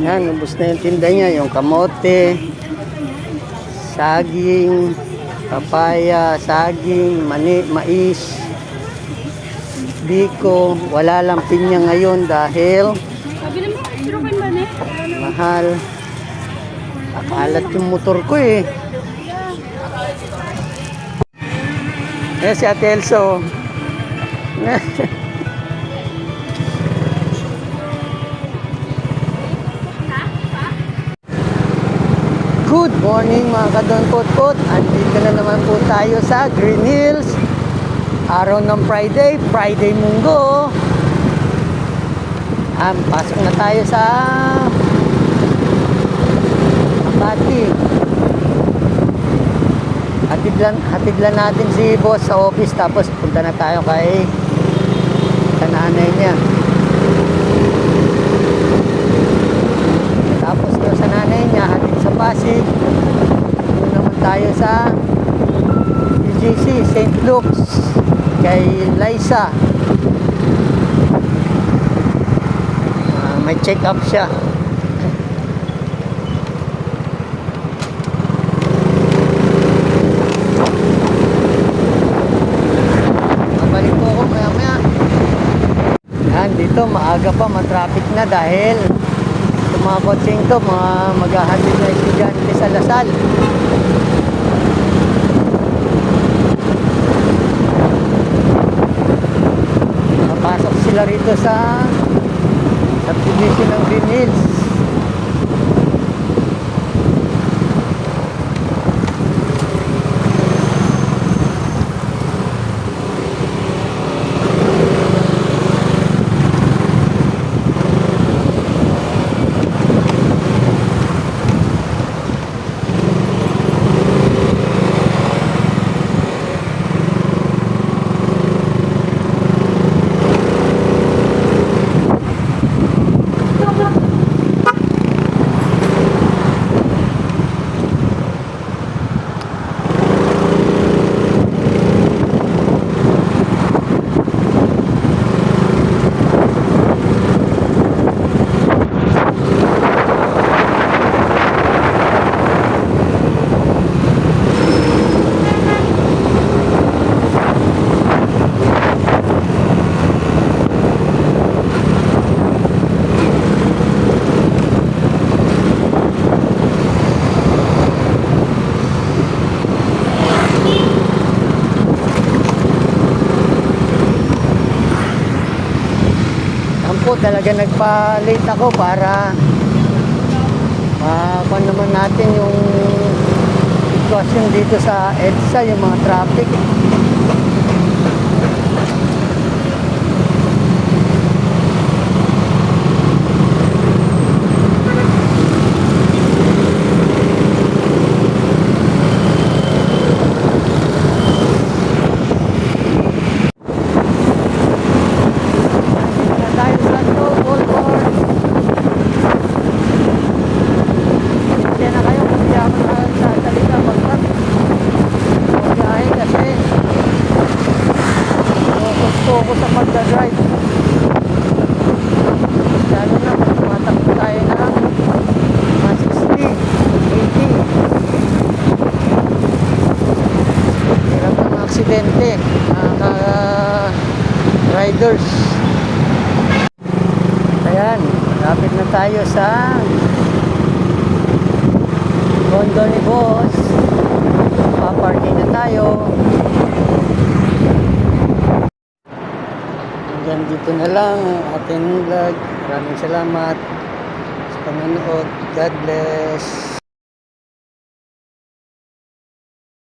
Yan, ubos na yung tinda niya. Yung kamote, saging, papaya, saging, mani, mais, biko. Wala lang pinya ngayon dahil mahal. Akalat yung motor ko eh. Eh si Ate Elso. Good morning mga kadon-kot-kot. Andito na naman po tayo sa Green Hills. Araw ng Friday, Friday Munggo. Pasok na tayo sa Makati. Hatid lang natin si boss sa office, tapos punta na tayo kay nanay niya. Tapos doon sa nanay niya, hatid sa Pasig. Doon naman tayo sa UGC, St. Luke's, kay Liza. May check-up siya. Babalik po ako maya-maya. Yan, dito maaga pa, matraffic na dahil yung mga kotseng to, mga maghahatid na estudyante sa Lasal. Napasok sila rito sa subdivision ng Green Hills. Talaga nagpa-late ako para kung naman natin yung sitwasyon dito sa EDSA, yung mga traffic. Ako sa pagdadrive, lalo na pag tumatakbo tayo ng 60, 80. Hirap ng aksidente mga riders. Ayan, malapit na tayo sa condo ni boss. Paparking na tayo. Dito na lang ang ating vlog. Maraming salamat sa panonood. God bless.